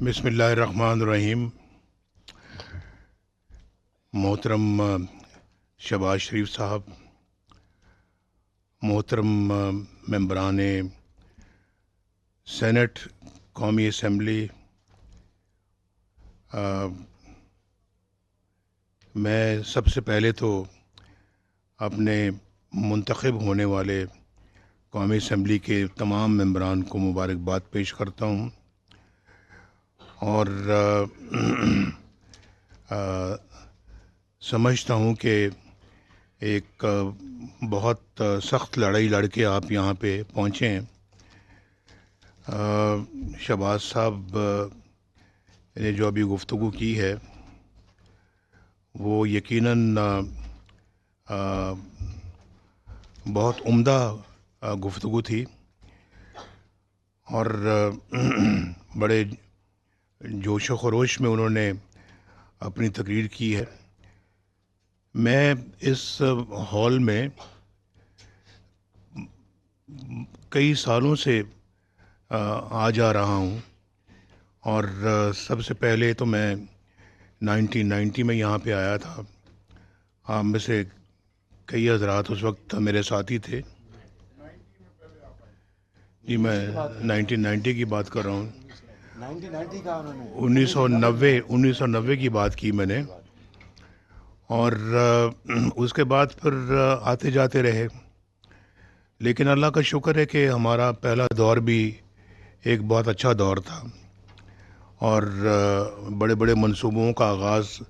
بسم اللہ الرحمن الرحیم۔ محترم شہباز شریف صاحب، محترم ممبران سینٹ، قومی اسمبلی، میں سب سے پہلے تو اپنے منتخب ہونے والے قومی اسمبلی کے تمام ممبران کو مبارکباد پیش کرتا ہوں، اور سمجھتا ہوں کہ ایک بہت سخت لڑائی لڑ کے آپ یہاں پہ پہنچے ہیں۔ شہباز صاحب نے جو ابھی گفتگو کی ہے وہ یقیناً بہت عمدہ گفتگو تھی، اور بڑے جوش و خروش میں انہوں نے اپنی تقریر کی ہے۔ میں اس ہال میں کئی سالوں سے آ جا رہا ہوں، اور سب سے پہلے تو میں 1990 میں یہاں پہ آیا تھا۔ آپ میں سے کئی حضرات اس وقت میرے ساتھی تھے۔ جی، میں 1990 کی بات کر رہا ہوں۔ 1990 کی بات کی میں نے، اور اس کے بعد پھر آتے جاتے رہے، لیکن اللہ کا شکر ہے کہ ہمارا پہلا دور بھی ایک بہت اچھا دور تھا، اور بڑے بڑے منصوبوں کا آغاز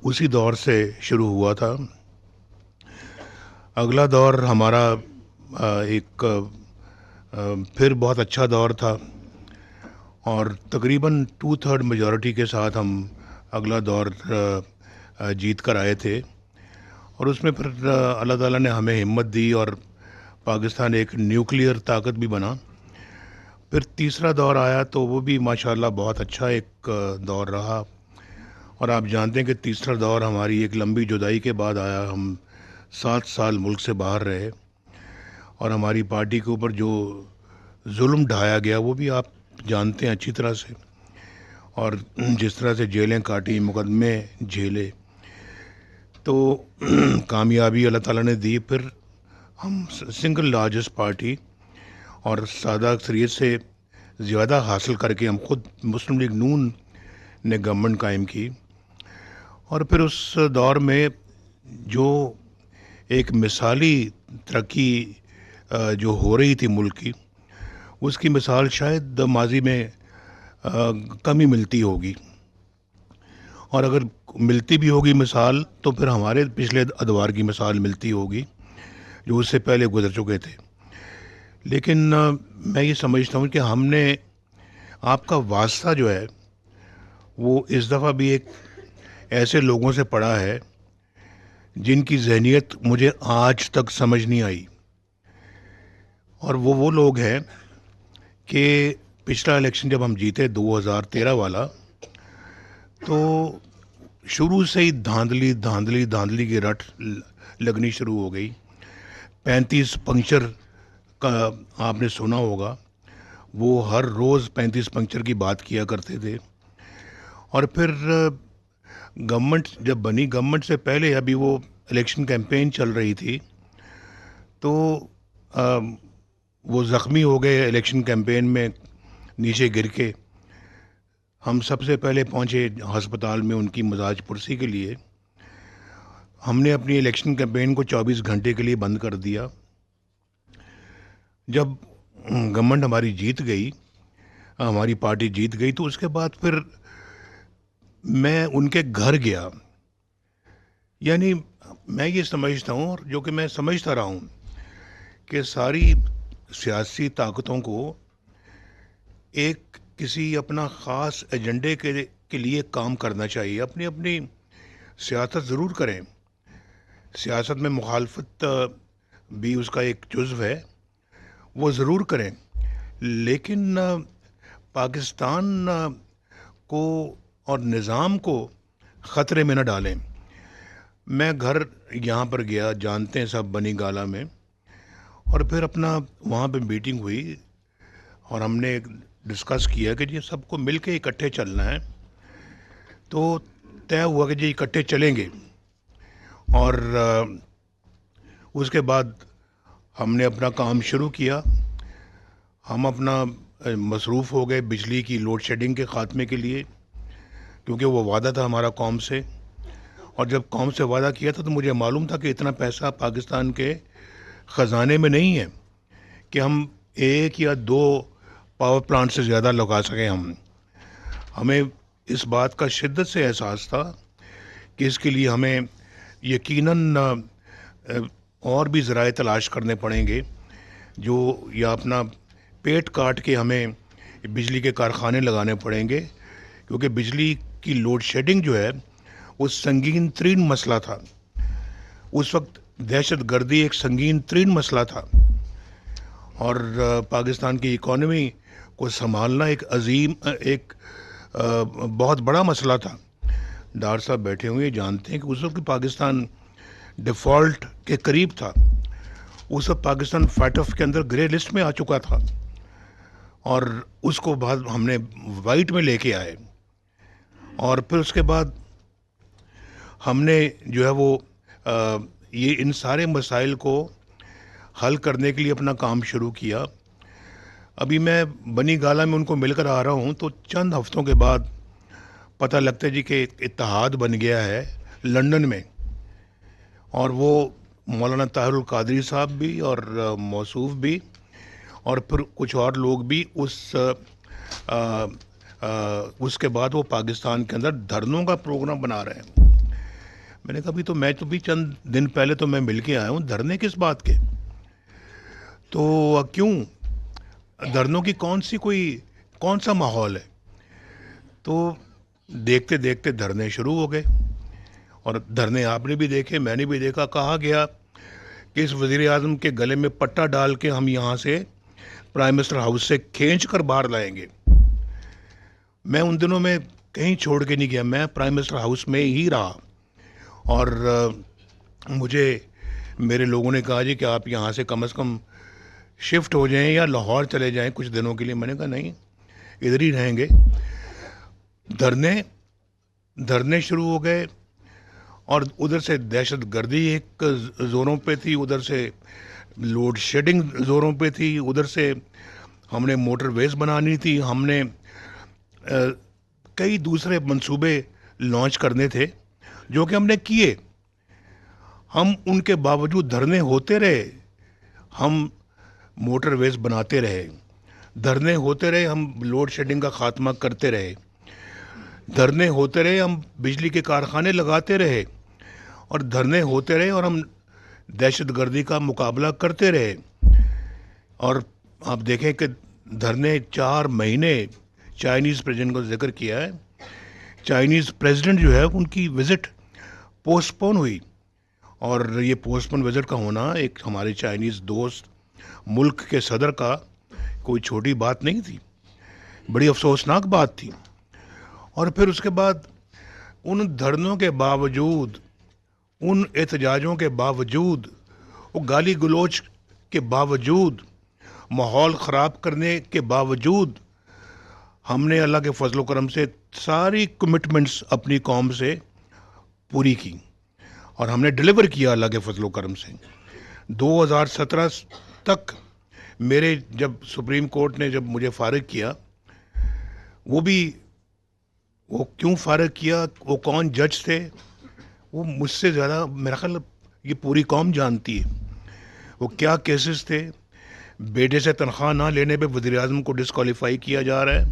اسی دور سے شروع ہوا تھا۔ اگلا دور ہمارا ایک پھر بہت اچھا دور تھا، اور تقریباً 2/3 میجورٹی کے ساتھ ہم اگلا دور جیت کر آئے تھے، اور اس میں پھر اللہ تعالیٰ نے ہمیں ہمت دی اور پاکستان ایک نیوکلیئر طاقت بھی بنا۔ پھر تیسرا دور آیا تو وہ بھی ماشاءاللہ بہت اچھا ایک دور رہا، اور آپ جانتے ہیں کہ تیسرا دور ہماری ایک لمبی جدائی کے بعد آیا۔ ہم 7 سال ملک سے باہر رہے، اور ہماری پارٹی کے اوپر جو ظلم ڈھایا گیا وہ بھی آپ جانتے ہیں اچھی طرح سے، اور جس طرح سے جیلیں کاٹی، مقدمے جھیلے، تو کامیابی اللہ تعالیٰ نے دی۔ پھر ہم سنگل لارجسٹ پارٹی اور سادہ اکثریت سے زیادہ حاصل کر کے ہم خود مسلم لیگ نون نے گورنمنٹ قائم کی، اور پھر اس دور میں جو ایک مثالی ترقی جو ہو رہی تھی ملک کی، اس کی مثال شاید ماضی میں کم ہی ملتی ہوگی، اور اگر ملتی بھی ہوگی مثال تو پھر ہمارے پچھلے ادوار کی مثال ملتی ہوگی جو اس سے پہلے گزر چکے تھے۔ لیکن میں یہ سمجھتا ہوں کہ ہم نے آپ کا واسطہ جو ہے وہ اس دفعہ بھی ایک ایسے لوگوں سے پڑا ہے جن کی ذہنیت مجھے آج تک سمجھ نہیں آئی، اور وہ لوگ ہیں کہ پچھلا الیکشن جب ہم جیتے 2013 والا، تو شروع سے ہی دھاندلی کی رٹ لگنی شروع ہو گئی۔ 35 پنکچر کا آپ نے سنا ہوگا، وہ ہر روز 35 پنکچر کی بات کیا کرتے تھے، اور پھر گورنمنٹ جب بنی، گورنمنٹ سے پہلے ابھی وہ الیکشن کیمپین چل رہی تھی، تو وہ زخمی ہو گئے الیکشن کیمپین میں نیچے گر کے۔ ہم سب سے پہلے پہنچے ہسپتال میں ان کی مزاج پرسی کے لیے۔ ہم نے اپنی الیکشن کیمپین کو 24 گھنٹے کے لیے بند کر دیا۔ جب گورنمنٹ ہماری جیت گئی، ہماری پارٹی جیت گئی، تو اس کے بعد پھر میں ان کے گھر گیا۔ یعنی میں یہ سمجھتا ہوں، اور جو کہ میں سمجھتا رہا ہوں، کہ ساری سیاسی طاقتوں کو ایک کسی اپنا خاص ایجنڈے کے لیے کام کرنا چاہیے۔ اپنی اپنی سیاست ضرور کریں، سیاست میں مخالفت بھی اس کا ایک جزو ہے، وہ ضرور کریں، لیکن پاکستان کو اور نظام کو خطرے میں نہ ڈالیں۔ میں گھر یہاں پر گیا، جانتے ہیں سب، بنی گالہ میں، اور پھر اپنا وہاں پہ میٹنگ ہوئی، اور ہم نے ڈسکس کیا کہ یہ سب کو مل کے اکٹھے چلنا ہے. تو طے ہوا کہ جی اکٹھے چلیں گے. اور اس کے بعد ہم نے اپنا کام شروع کیا. ہم اپنا مصروف ہو گئے بجلی کی لوڈ شیڈنگ کے خاتمے کے لیے، کیونکہ وہ وعدہ تھا ہمارا قوم سے. اور جب قوم سے وعدہ کیا تھا تو مجھے معلوم تھا کہ اتنا پیسہ پاکستان کے خزانے میں نہیں ہے کہ ہم ایک یا دو پاور پلانٹ سے زیادہ لگا سکیں. ہمیں اس بات کا شدت سے احساس تھا کہ اس کے لیے ہمیں یقیناً اور بھی ذرائع تلاش کرنے پڑیں گے، جو یا اپنا پیٹ کاٹ کے ہمیں بجلی کے کارخانے لگانے پڑیں گے، کیونکہ بجلی کی لوڈ شیڈنگ جو ہے وہ سنگین ترین مسئلہ تھا. اس وقت دہشت گردی ایک سنگین ترین مسئلہ تھا، اور پاکستان کی اکانومی کو سنبھالنا ایک بہت بڑا مسئلہ تھا. ڈار صاحب بیٹھے ہوئے جانتے ہیں کہ اس وقت پاکستان ڈیفالٹ کے قریب تھا. اس وقت پاکستان فائٹ آف کے اندر گرے لسٹ میں آ چکا تھا، اور اس کو بعد ہم نے وائٹ میں لے کے آئے. اور پھر اس کے بعد ہم نے جو ہے وہ یہ ان سارے مسائل کو حل کرنے کے لیے اپنا کام شروع کیا. ابھی میں بنی گالہ میں ان کو مل کر آ رہا ہوں تو چند ہفتوں کے بعد پتہ لگتا ہے جی کہ اتحاد بن گیا ہے لندن میں، اور وہ مولانا طاہر القادری صاحب بھی اور موصوف بھی اور پھر کچھ اور لوگ بھی اس کے بعد وہ پاکستان کے اندر دھرنوں کا پروگرام بنا رہے ہیں. میں نے کہا میں تو بھی چند دن پہلے تو میں مل کے آیا ہوں، دھرنے کس بات کے؟ تو کیوں دھرنوں کی کون سا ماحول ہے؟ تو دیکھتے دیکھتے دھرنے شروع ہو گئے، اور دھرنے آپ نے بھی دیکھے، میں نے بھی دیکھا. کہا گیا کہ اس وزیر اعظم کے گلے میں پٹا ڈال کے ہم یہاں سے پرائم منسٹر ہاؤس سے کھینچ کر باہر لائیں گے. میں ان دنوں میں کہیں چھوڑ کے نہیں گیا، میں پرائم منسٹر ہاؤس میں ہی رہا. اور مجھے میرے لوگوں نے کہا جی کہ آپ یہاں سے کم از کم شفٹ ہو جائیں یا لاہور چلے جائیں کچھ دنوں کے لیے. میں نے کہا نہیں، ادھر ہی رہیں گے. دھرنے شروع ہو گئے، اور ادھر سے دہشت گردی ایک زوروں پہ تھی، ادھر سے لوڈ شیڈنگ زوروں پہ تھی، ادھر سے ہم نے موٹر ویز بنانی تھی، ہم نے کئی دوسرے منصوبے لانچ کرنے تھے جو کہ ہم نے کیے. ہم ان کے باوجود دھرنے ہوتے رہے، ہم موٹر ویز بناتے رہے، دھرنے ہوتے رہے، ہم لوڈ شیڈنگ کا خاتمہ کرتے رہے، دھرنے ہوتے رہے، ہم بجلی کے کارخانے لگاتے رہے، اور دھرنے ہوتے رہے، اور ہم دہشت گردی کا مقابلہ کرتے رہے. اور آپ دیکھیں کہ دھرنے 4 مہینے، چائنیز پریزیڈنٹ کا ذکر کیا ہے، چائنیز پریزیڈنٹ جو ہے ان کی وزٹ پوسٹ پون ہوئی. اور یہ پوسٹ پون وزٹ کا ہونا ایک ہمارے چائنیز دوست ملک کے صدر کا کوئی چھوٹی بات نہیں تھی، بڑی افسوسناک بات تھی. اور پھر اس کے بعد ان دھرنوں کے باوجود، ان احتجاجوں کے باوجود، وہ گالی گلوچ کے باوجود، ماحول خراب کرنے کے باوجود، ہم نے اللہ کے فضل و کرم سے ساری کمٹمنٹس اپنی قوم سے پوری کی، اور ہم نے ڈیلیور کیا اللہ کے فضل و کرم سے. 2017 تک میرے جب سپریم کورٹ نے جب مجھے فارغ کیا، وہ کیوں فارغ کیا، وہ کون جج تھے، وہ مجھ سے زیادہ میرا خیال یہ پوری قوم جانتی ہے. وہ کیا کیسز تھے، بیٹے سے تنخواہ نہ لینے پہ وزیر اعظم کو ڈسکوالیفائی کیا جا رہا ہے.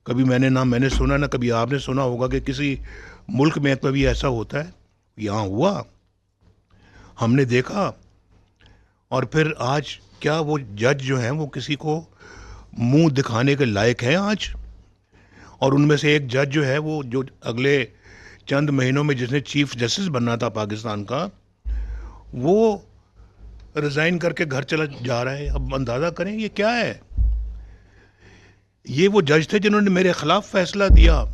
کبھی میں نے سنا، نہ کبھی آپ نے سنا ہوگا کہ کسی ملک میں کبھی ایسا ہوتا ہے. یہاں ہوا، ہم نے دیکھا. اور پھر آج کیا وہ جج جو ہیں وہ کسی کو منہ دکھانے کے لائق ہیں آج؟ اور ان میں سے ایک جج جو ہے وہ جو اگلے چند مہینوں میں جس نے چیف جسٹس بننا تھا پاکستان کا، وہ ریزائن کر کے گھر چلا جا رہا ہے. اب اندازہ کریں یہ کیا ہے. یہ وہ جج تھے جنہوں نے میرے خلاف فیصلہ دیا،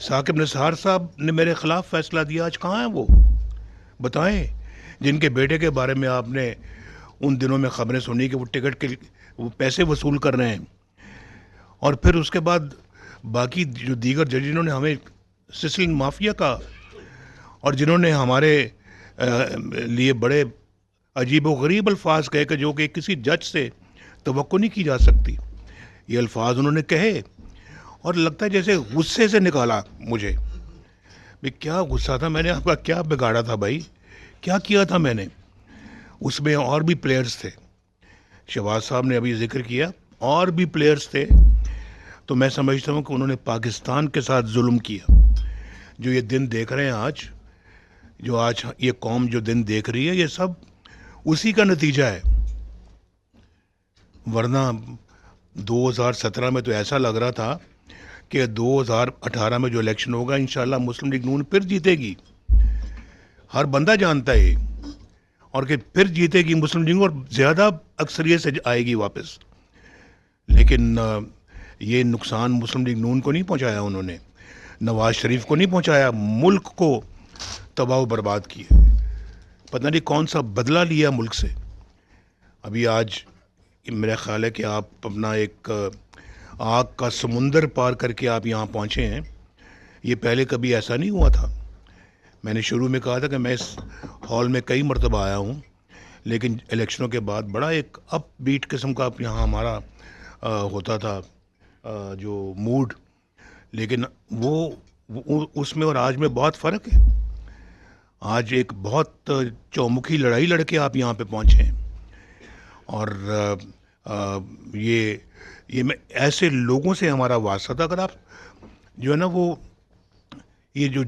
ثاقب نثار صاحب نے میرے خلاف فیصلہ دیا. آج کہاں ہیں وہ؟ بتائیں. جن کے بیٹے کے بارے میں آپ نے ان دنوں میں خبریں سنی کہ وہ ٹکٹ کے وہ پیسے وصول کر رہے ہیں. اور پھر اس کے بعد باقی جو دیگر جج جنہوں نے ہمیں سسلین مافیا کا اور جنہوں نے ہمارے لیے بڑے عجیب و غریب الفاظ کہے کہ جو کہ کسی جج سے توقع نہیں کی جا سکتی، یہ الفاظ انہوں نے کہے اور لگتا ہے جیسے غصے سے نکالا مجھے. بھئی کیا غصہ تھا، میں نے آپ کا کیا بگاڑا تھا بھائی، کیا کیا تھا میں نے. اس میں اور بھی پلیئرز تھے، شہباز صاحب نے ابھی ذکر کیا، اور بھی پلیئرز تھے. تو میں سمجھتا ہوں کہ انہوں نے پاکستان کے ساتھ ظلم کیا. جو یہ دن دیکھ رہے ہیں آج، جو آج یہ قوم جو دن دیکھ رہی ہے، یہ سب اسی کا نتیجہ ہے. ورنہ 2017 میں تو ایسا لگ رہا تھا کہ 2018 میں جو الیکشن ہوگا انشاءاللہ مسلم لیگ نون پھر جیتے گی. ہر بندہ جانتا ہے یہ، اور کہ پھر جیتے گی مسلم لیگ اور زیادہ اکثریت سے آئے گی واپس. لیکن یہ نقصان مسلم لیگ نون کو نہیں پہنچایا، انہوں نے نواز شریف کو نہیں پہنچایا، ملک کو تباہ و برباد کیا. پتہ نہیں کون سا بدلہ لیا ملک سے. ابھی آج میرا خیال ہے کہ آپ اپنا ایک آگ کا سمندر پار کر کے آپ یہاں پہنچے ہیں. یہ پہلے کبھی ایسا نہیں ہوا تھا. میں نے شروع میں کہا تھا کہ میں اس ہال میں کئی مرتبہ آیا ہوں، لیکن الیکشنوں کے بعد بڑا ایک اپ بیٹ قسم کا یہاں ہمارا ہوتا تھا جو موڈ. لیکن وہ اس میں اور آج میں بہت فرق ہے. آج ایک بہت چومکھی لڑائی لڑ کے آپ یہاں پہ پہنچے ہیں. اور یہ میں ایسے لوگوں سے ہمارا واسطہ تھا. اگر آپ جو ہے نا وہ یہ جو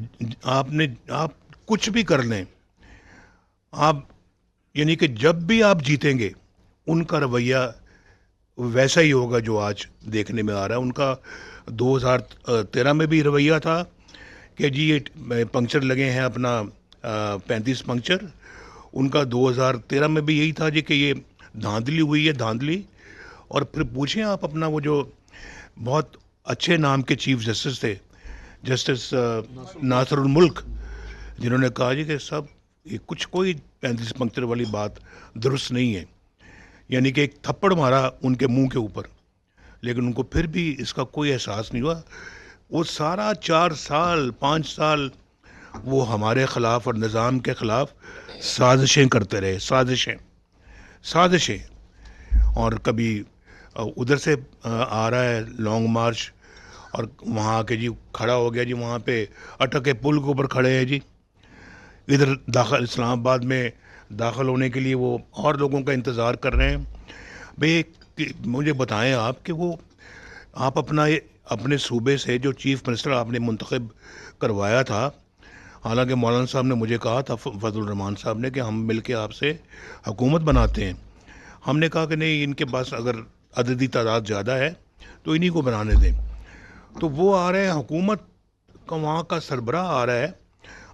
آپ کچھ بھی کر لیں، آپ یعنی کہ جب بھی آپ جیتیں گے ان کا رویہ ویسا ہی ہوگا جو آج دیکھنے میں آ رہا ہے. ان کا 2013 میں بھی رویہ تھا کہ جی یہ پنکچر لگے ہیں اپنا 35 پنکچر. ان کا 2013 میں بھی یہی تھا جی کہ یہ دھاندلی ہوئی ہے، دھاندلی. اور پھر پوچھیں آپ اپنا وہ جو بہت اچھے نام کے چیف جسٹس تھے، جسٹس ناصر الملک، جنہوں نے کہا جی کہ سب یہ کچھ کوئی 35 پنکچر والی بات درست نہیں ہے. یعنی کہ ایک تھپڑ مارا ان کے منہ کے اوپر، لیکن ان کو پھر بھی اس کا کوئی احساس نہیں ہوا. وہ سارا 4 سال 5 سال وہ ہمارے خلاف اور نظام کے خلاف سازشیں کرتے رہے، سازشیں. اور کبھی ادھر سے آ رہا ہے لانگ مارچ اور وہاں آ کے جی کھڑا ہو گیا جی وہاں پہ اٹک پل کے اوپر کھڑے ہیں جی. ادھر داخل اسلام آباد میں داخل ہونے کے لیے وہ اور لوگوں کا انتظار کر رہے ہیں. بھئی مجھے بتائیں آپ کہ وہ آپ اپنے صوبے سے جو چیف منسٹر آپ نے منتخب کروایا تھا، حالانکہ مولانا صاحب نے مجھے کہا تھا، فضل الرحمان صاحب نے، کہ ہم مل کے آپ سے حکومت بناتے ہیں. ہم نے کہا کہ نہیں، ان کے پاس اگر عددی تعداد زیادہ ہے تو انہی کو بنانے دیں. تو وہ آ رہے ہیں، حکومت کا وہاں کا سربراہ آ رہا ہے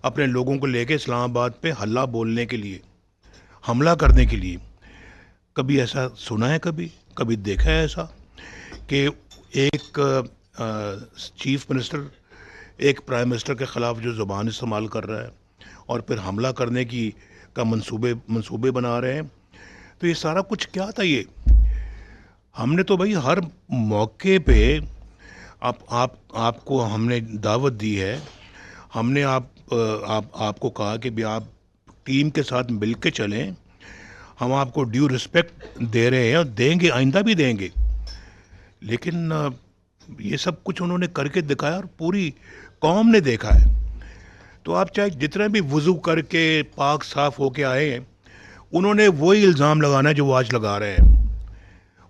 اپنے لوگوں کو لے کے اسلام آباد پہ ہلہ بولنے کے لیے، حملہ کرنے کے لیے. کبھی ایسا سنا ہے؟ کبھی دیکھا ہے ایسا کہ ایک چیف منسٹر ایک پرائم منسٹر کے خلاف جو زبان استعمال کر رہا ہے اور پھر حملہ کرنے کا منصوبے بنا رہے ہیں؟ تو یہ سارا کچھ کیا تھا؟ یہ ہم نے تو بھائی ہر موقع پہ آپ کو ہم نے دعوت دی ہے. ہم نے آپ کو کہا کہ بھی آپ ٹیم کے ساتھ مل کے چلیں. ہم آپ کو ڈیو رسپیکٹ دے رہے ہیں اور دیں گے، آئندہ بھی دیں گے. لیکن یہ سب کچھ انہوں نے کر کے دکھایا اور پوری قوم نے دیکھا ہے. تو آپ چاہے جتنے بھی وضو کر کے پاک صاف ہو کے آئے ہیں، انہوں نے وہی الزام لگانا ہے جو وہ آج لگا رہے ہیں.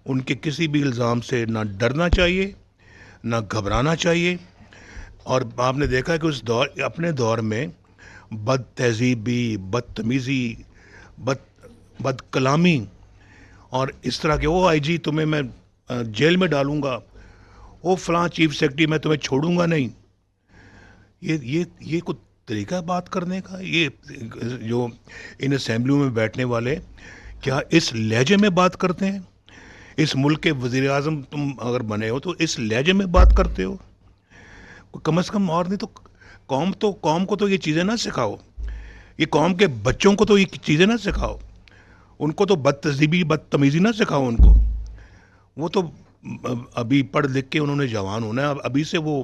ان کے کسی بھی الزام سے نہ ڈرنا چاہیے، نہ گھبرانا چاہیے. اور آپ نے دیکھا کہ اپنے دور میں بد تہذیبی، بدتمیزی، بد کلامی اور اس طرح کے، وہ آئی جی تمہیں میں جیل میں ڈالوں گا، وہ فلاں چیف سیکرٹری میں تمہیں چھوڑوں گا نہیں. یہ کوئی طریقہ بات کرنے کا؟ یہ جو ان اسمبلیوں میں بیٹھنے والے کیا اس لہجے میں بات کرتے ہیں؟ اس ملک کے وزیر اعظم تم اگر بنے ہو تو اس لہجے میں بات کرتے ہو؟ کم از کم اور نہیں تو قوم کو تو یہ چیزیں نہ سکھاؤ. یہ قوم کے بچوں کو تو یہ چیزیں نہ سکھاؤ. ان کو تو بد تہذیبی، بدتمیزی نہ سکھاؤ ان کو. وہ تو ابھی پڑھ لکھ کے انہوں نے جوان ہونا ہے، اب ابھی سے وہ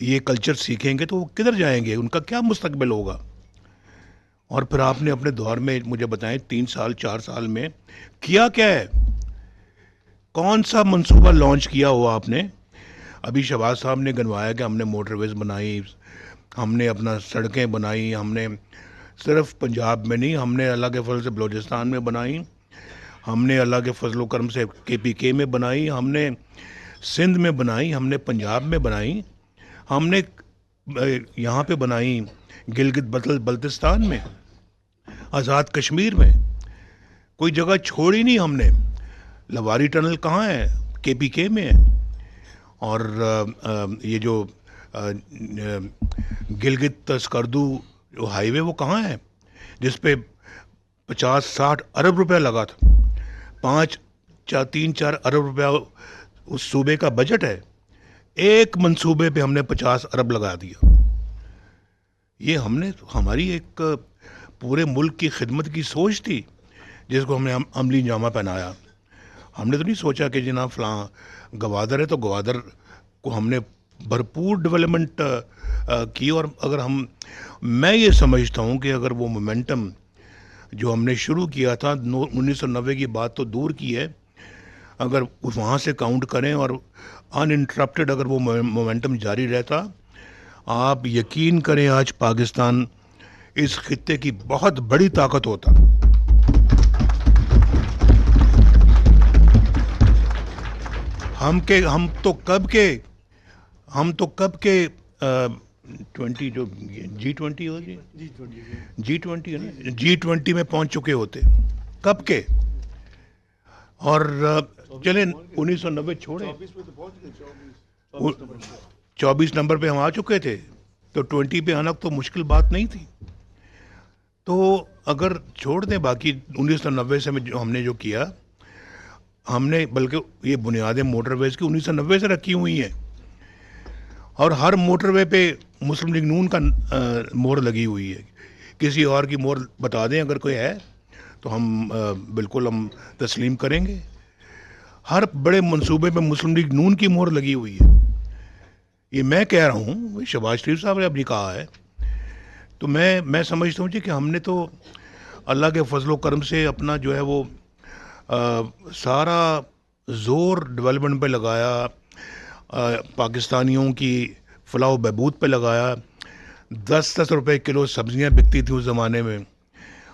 یہ کلچر سیکھیں گے تو وہ کدھر جائیں گے، ان کا کیا مستقبل ہوگا؟ اور پھر آپ نے اپنے دور میں مجھے بتائیں 3 سال 4 سال میں کیا کیا ہے؟ کون سا منصوبہ لانچ کیا ہوا آپ نے؟ ابھی شہباز صاحب نے گنوایا کہ ہم نے موٹر ویز بنائی، ہم نے اپنا سڑکیں بنائی، ہم نے صرف پنجاب میں نہیں، ہم نے اللہ کے فضل سے بلوچستان میں بنائی، ہم نے اللہ کے فضل و کرم سے KPK میں بنائی، ہم نے سندھ میں بنائی، ہم نے پنجاب میں بنائی، ہم نے یہاں پہ بنائی گلگت بلتستان میں، آزاد کشمیر میں، کوئی جگہ چھوڑی نہیں ہم نے۔ لواری ٹنل کہاں ہے؟ KPK میں ہے۔ اور یہ جو گلگت اسکردو جو ہائی وے وہ کہاں ہے جس پہ 50-60 ارب روپے لگا تھا؟ 3-4 ارب روپیہ اس صوبے کا بجٹ ہے، ایک منصوبے پہ ہم نے 50 ارب لگا دیا۔ یہ ہم نے ہماری ایک پورے ملک کی خدمت کی سوچ تھی جس کو ہم نے عملی جامہ پہنایا۔ ہم نے تو نہیں سوچا کہ جناب فلاں گوادر ہے تو گوادر کو ہم نے بھرپور ڈیولپمنٹ کی۔ اور اگر میں یہ سمجھتا ہوں کہ اگر وہ مومنٹم جو ہم نے شروع کیا تھا 1990 کی بات تو دور کی ہے، اگر وہاں سے کاؤنٹ کریں اور ان انٹرپٹڈ اگر وہ مومنٹم جاری رہتا، آپ یقین کریں آج پاکستان اس خطے کی بہت بڑی طاقت ہوتا۔ ہم تو کب کے 20 جو G20 ہو G20 ہے نا، G20 میں پہنچ چکے ہوتے کب کے۔ اور چلیں 1990 چھوڑے، 24 نمبر پہ ہم آ چکے تھے تو 20 پہ آنا تو مشکل بات نہیں تھی۔ تو اگر چھوڑ دیں باقی 1990 سے ہم نے جو کیا، ہم نے بلکہ یہ بنیادیں موٹر ویز کی 1990 سے رکھی ہوئی ہیں، اور ہر موٹر وے پہ مسلم لیگ نون کا مہر لگی ہوئی ہے۔ کسی اور کی مہر بتا دیں اگر کوئی ہے تو ہم بالکل ہم تسلیم کریں گے۔ ہر بڑے منصوبے پہ مسلم لیگ نون کی مہر لگی ہوئی ہے۔ یہ میں کہہ رہا ہوں، شہباز شریف صاحب نے ابھی کہا ہے، تو میں سمجھتا ہوں کہ ہم نے تو اللہ کے فضل و کرم سے اپنا جو ہے وہ سارا زور ڈیولپمنٹ پہ لگایا، پاکستانیوں کی فلاح و بہبود پہ لگایا۔ 10 روپے کلو سبزیاں بکتی تھیں اس زمانے میں،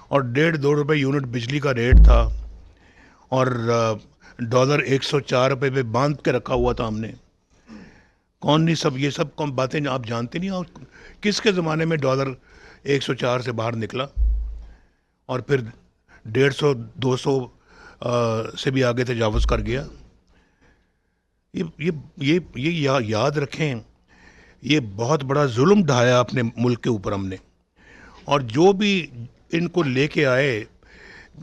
اور 1.5-2 روپے یونٹ بجلی کا ریٹ تھا، اور ڈالر 104 روپے پہ باندھ کے رکھا ہوا تھا ہم نے۔ کون نہیں یہ سب باتیں آپ جانتے نہیں، اور کس کے زمانے میں ڈالر 104 سے باہر نکلا اور پھر 150-200 سے بھی آگے تجاوز کر گیا؟ یہ یاد رکھیں، یہ بہت بڑا ظلم ڈھایا اپنے ملک کے اوپر ہم نے۔ اور جو بھی ان کو لے کے آئے،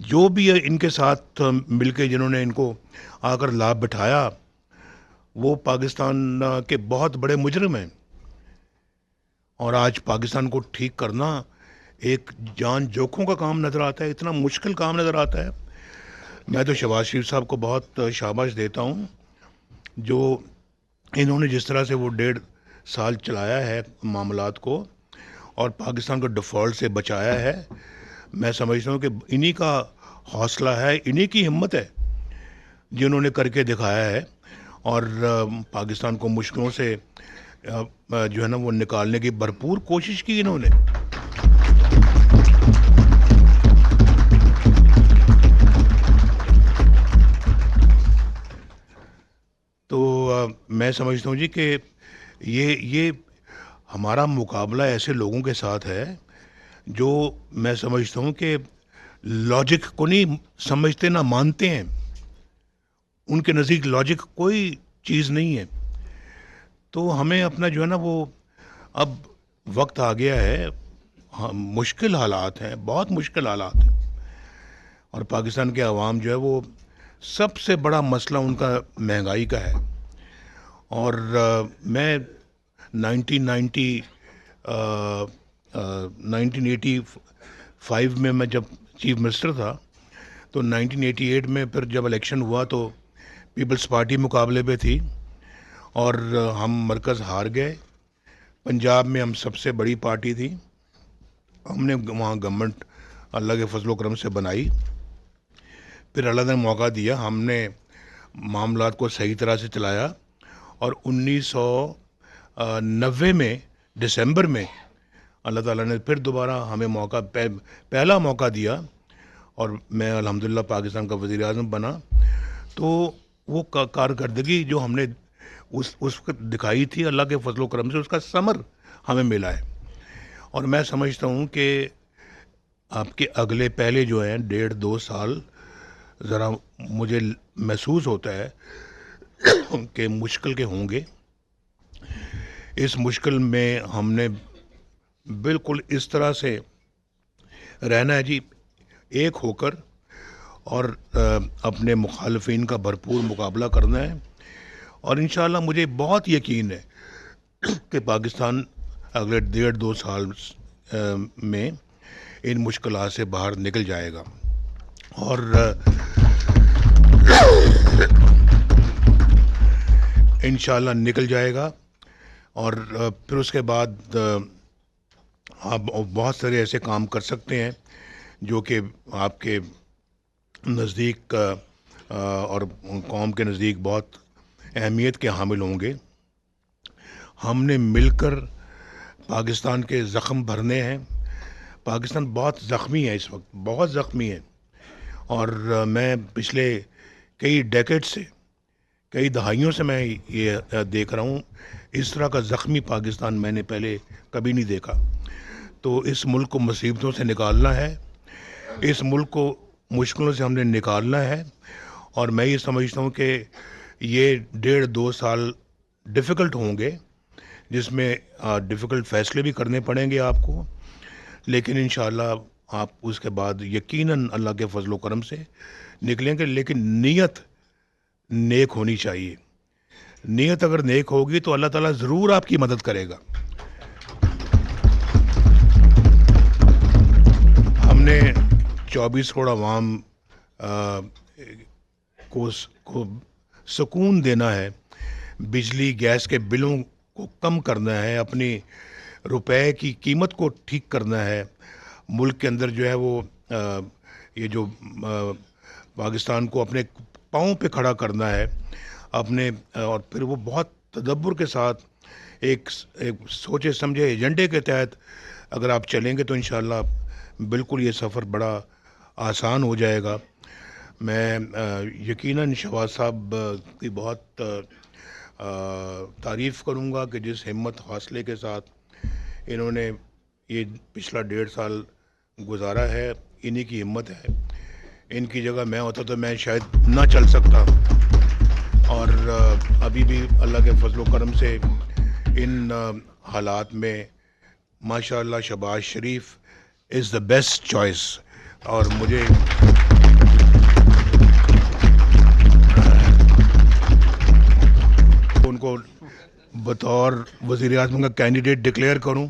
جو بھی ان کے ساتھ مل کے جنہوں نے ان کو آ کر لابھ بٹھایا، وہ پاکستان کے بہت بڑے مجرم ہیں۔ اور آج پاکستان کو ٹھیک کرنا ایک جان جوکھوں کا کام نظر آتا ہے، اتنا مشکل کام نظر آتا ہے۔ میں تو شہباز شریف صاحب کو بہت شاباش دیتا ہوں، جو انہوں نے جس طرح سے وہ 1.5 سال چلایا ہے معاملات کو اور پاکستان کو ڈیفالٹ سے بچایا ہے۔ میں سمجھتا ہوں کہ انہی کا حوصلہ ہے، انہی کی ہمت ہے جنہوں نے کر کے دکھایا ہے، اور پاکستان کو مشکلوں سے جو ہے نا وہ نکالنے کی بھرپور کوشش کی انہوں نے۔ تو میں سمجھتا ہوں جی کہ یہ ہمارا مقابلہ ایسے لوگوں کے ساتھ ہے جو میں سمجھتا ہوں کہ لاجک کو نہیں سمجھتے، نہ مانتے ہیں۔ ان کے نزدیک لاجک کوئی چیز نہیں ہے۔ تو ہمیں اپنا جو ہے نا وہ اب وقت آ گیا ہے، مشکل حالات ہیں، بہت مشکل حالات ہیں، اور پاکستان کے عوام جو ہے وہ سب سے بڑا مسئلہ ان کا مہنگائی کا ہے۔ اور میں 1985 میں جب چیف منسٹر تھا، تو 1988 میں پھر جب الیکشن ہوا تو پیپلز پارٹی مقابلے پہ تھی اور ہم مرکز ہار گئے. پنجاب میں ہم سب سے بڑی پارٹی تھی. ہم نے وہاں گورنمنٹ اللہ کے فضل و کرم سے بنائی. پھر اللہ نے موقع دیا, ہم نے معاملات کو صحیح طرح سے چلایا اور 1990 میں دسمبر میں اللہ تعالیٰ نے پھر دوبارہ ہمیں پہلا موقع دیا اور میں الحمدللہ پاکستان کا وزیر اعظم بنا. تو وہ کارکردگی جو ہم نے اس وقت دکھائی تھی اللہ کے فضل و کرم سے, اس کا ثمر ہمیں ملا ہے. اور میں سمجھتا ہوں کہ آپ کے اگلے پہلے جو ہیں 1.5-2 سال ذرا مجھے محسوس ہوتا ہے کہ مشکل کے ہوں گے. اس مشکل میں ہم نے بالکل اس طرح سے رہنا ہے جی, ایک ہو کر, اور اپنے مخالفین کا بھرپور مقابلہ کرنا ہے. اور انشاءاللہ مجھے بہت یقین ہے کہ پاکستان اگلے 1.5-2 سال میں ان مشکلات سے باہر نکل جائے گا. اور انشاءاللہ نکل جائے گا. اور پھر اس کے بعد آپ بہت سارے ایسے کام کر سکتے ہیں جو کہ آپ کے نزدیک اور قوم کے نزدیک بہت اہمیت کے حامل ہوں گے. ہم نے مل کر پاکستان کے زخم بھرنے ہیں. پاکستان بہت زخمی ہے, اس وقت بہت زخمی ہے. اور میں پچھلے کئی ڈیکیڈ سے, کئی دہائیوں سے میں یہ دیکھ رہا ہوں, اس طرح کا زخمی پاکستان میں نے پہلے کبھی نہیں دیکھا. تو اس ملک کو مصیبتوں سے نکالنا ہے, اس ملک کو مشکلوں سے ہم نے نکالنا ہے. اور میں یہ سمجھتا ہوں کہ یہ 1.5-2 سال ڈیفیکلٹ ہوں گے, جس میں ڈیفیکلٹ فیصلے بھی کرنے پڑیں گے آپ کو, لیکن انشاءاللہ آپ اس کے بعد یقیناً اللہ کے فضل و کرم سے نکلیں گے. لیکن نیت نیک ہونی چاہیے. نیت اگر نیک ہوگی تو اللہ تعالیٰ ضرور آپ کی مدد کرے گا. ہم نے 24 کروڑ عوام کو سکون دینا ہے, بجلی گیس کے بلوں کو کم کرنا ہے, اپنی روپے کی قیمت کو ٹھیک کرنا ہے. ملک کے اندر جو ہے وہ یہ جو پاکستان کو اپنے پاؤں پہ کھڑا کرنا ہے اپنے, اور پھر وہ بہت تدبر کے ساتھ ایک سوچے سمجھے ایجنڈے کے تحت اگر آپ چلیں گے تو انشاءاللہ بالکل یہ سفر بڑا آسان ہو جائے گا. میں یقیناً شہباز صاحب کی بہت تعریف کروں گا کہ جس ہمت حوصلے کے ساتھ انہوں نے یہ پچھلا 1.5 سال گزارا ہے, انہی کی ہمت ہے. ان کی جگہ میں ہوتا تو میں شاید نہ چل سکتا. اور ابھی بھی اللہ کے فضل و کرم سے ان حالات میں ماشاءاللہ شہباز شریف از دا بیسٹ چوائس. اور مجھے ان کو بطور وزیر اعظم کا کینڈیڈیٹ ڈکلیئر کروں